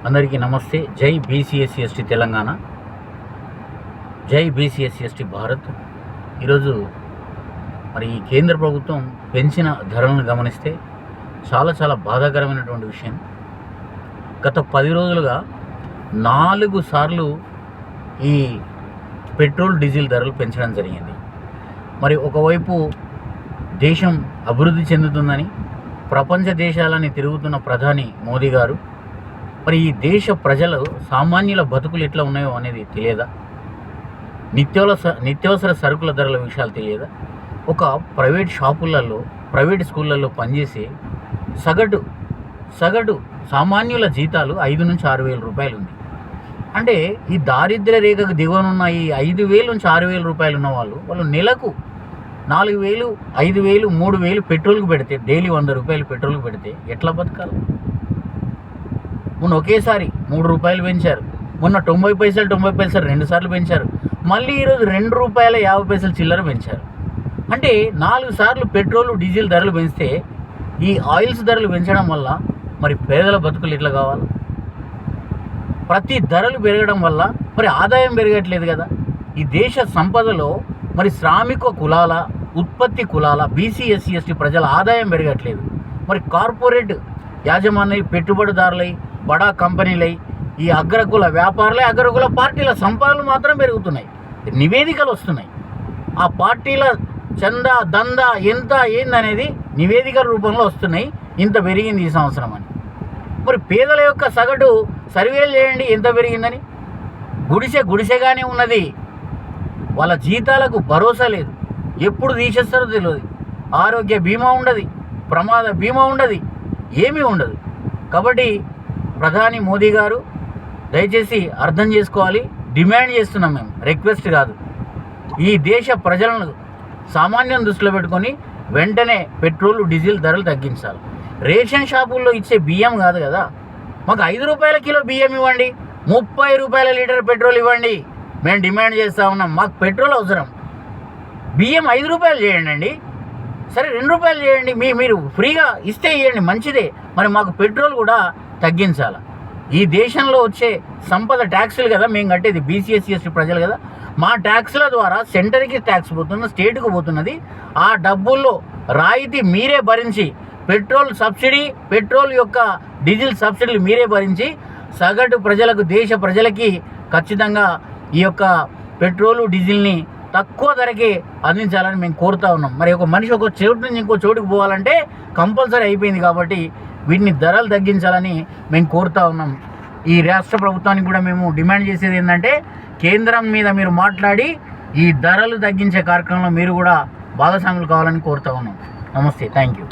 అందరికీ నమస్తే. జై బీసీఎస్సీ ఎస్టీ తెలంగాణ, జై బీసీఎస్సీ ఎస్టీ భారత్. ఈరోజు మరి ఈ కేంద్ర ప్రభుత్వం పెంచిన ధరలను గమనిస్తే చాలా బాధాకరమైనటువంటి విషయం. గత 10 రోజులుగా 4 సార్లు ఈ పెట్రోల్ డీజిల్ ధరలు పెంచడం జరిగింది. మరి ఒకవైపు దేశం అభివృద్ధి చెందుతుందని ప్రపంచ దేశాలని తిరుగుతున్న ప్రధాని మోదీ గారు, మరి ఈ దేశ ప్రజలు సామాన్యుల బతుకులు ఎట్లా ఉన్నాయో అనేది తెలియదా? నిత్యావసర సరుకుల ధరల విషయాలు తెలియదా? ఒక ప్రైవేట్ షాపులలో, ప్రైవేట్ స్కూళ్ళల్లో పనిచేసే సగటు సామాన్యుల జీతాలు 5 నుంచి 6 వేల రూపాయలు ఉంది. అంటే ఈ దారిద్ర్య రేఖకు దిగువనున్న ఈ 5,000 నుంచి 6,000 రూపాయలు ఉన్న వాళ్ళు నెలకు 4,000, 5,000, 3,000 పెట్రోల్కి పెడితే, డైలీ 100 రూపాయలు పెట్రోల్కి పెడితే ఎట్లా బతకాలి? మొన్న ఒకేసారి 3 రూపాయలు పెంచారు, మొన్న 90 పైసలు 2 సార్లు పెంచారు, మళ్ళీ ఈరోజు ₹2.50 చిల్లర పెంచారు. అంటే 4 సార్లు పెట్రోల్ డీజిల్ ధరలు పెంచితే ఈ ఆయిల్స్ ధరలు పెంచడం వల్ల మరి పేదల బతుకులు ఎట్లా కావాలి? ప్రతి ధరలు పెరగడం వల్ల మరి ఆదాయం పెరగట్లేదు కదా. ఈ దేశ సంపదలో మరి శ్రామిక కులాల, ఉత్పత్తి కులాల, బీసీ ఎస్సీ ఎస్టీ ప్రజల ఆదాయం పెరగట్లేదు. మరి కార్పొరేట్ యాజమాన్య పెట్టుబడిదారులై, బడా కంపెనీలై, ఈ అగ్రకుల వ్యాపారులై, అగ్రకుల పార్టీల సంపదలు మాత్రం పెరుగుతున్నాయి. నివేదికలు వస్తున్నాయి. ఆ పార్టీల చందా దందా ఎంత ఏందనేది నివేదికల రూపంలో వస్తున్నాయి. ఇంత పెరిగింది ఈ సంవత్సరం అని. మరి పేదల యొక్క సగటు సర్వేలు చేయండి ఎంత పెరిగిందని. గుడిసెగానే ఉన్నది. వాళ్ళ జీతాలకు భరోసా లేదు, ఎప్పుడు తీసేస్తారో తెలియదు. ఆరోగ్య బీమా ఉండదు, ప్రమాద బీమా ఉండదు, ఏమీ ఉండదు. కాబట్టి ప్రధాని మోదీ గారు దయచేసి అర్థం చేసుకోవాలి. డిమాండ్ చేస్తున్నాం మేము, రిక్వెస్ట్ కాదు. ఈ దేశ ప్రజలను సామాన్యం దృష్టిలో పెట్టుకొని వెంటనే పెట్రోల్ డీజిల్ ధరలు తగ్గించాలి. రేషన్ షాపుల్లో ఇచ్చే బియ్యం కాదు కదా, మాకు 5 రూపాయల కిలో బియ్యం ఇవ్వండి, 30 రూపాయల లీటర్ పెట్రోల్ ఇవ్వండి, మేము డిమాండ్ చేస్తూ ఉన్నాం. మాకు పెట్రోల్ అవసరం. బియ్యం 5 రూపాయలు చేయండి అండి, సరే 2 రూపాయలు చేయండి, మీరు ఫ్రీగా ఇస్తే ఇవ్వండి, మంచిదే. మరి మాకు పెట్రోల్ కూడా తగ్గించాలి. ఈ దేశంలో వచ్చే సంపద ట్యాక్సులు కదా మేము కట్టేది, బీసీఎస్సీ ఎస్టీ ప్రజలు కదా. మా ట్యాక్సుల ద్వారా సెంటర్కి ట్యాక్స్ పోతుంది, స్టేట్కు పోతున్నది. ఆ డబ్బుల్లో రాయితీ మీరే భరించి, పెట్రోల్ సబ్సిడీ, పెట్రోల్ యొక్క డీజిల్ సబ్సిడీలు మీరే భరించి సగటు ప్రజలకు, దేశ ప్రజలకి ఖచ్చితంగా ఈ యొక్క పెట్రోలు డీజిల్ని తక్కువ ధరకే అందించాలని మేము కోరుతూ ఉన్నాం. మరి ఒక మనిషి ఒక చోటు నుంచి ఇంకో చోటుకు పోవాలంటే కంపల్సరీ అయిపోయింది. కాబట్టి వీటిని ధరలు తగ్గించాలని మేము కోరుతూ ఉన్నాం. ఈ రాష్ట్ర ప్రభుత్వానికి కూడా మేము డిమాండ్ చేసేది ఏంటంటే, కేంద్రం మీద మీరు మాట్లాడి ఈ ధరలు తగ్గించే కార్యక్రమంలో మీరు కూడా భాగస్వాములు కావాలని కోరుతూ ఉన్నాం. నమస్తే, థ్యాంక్ యూ.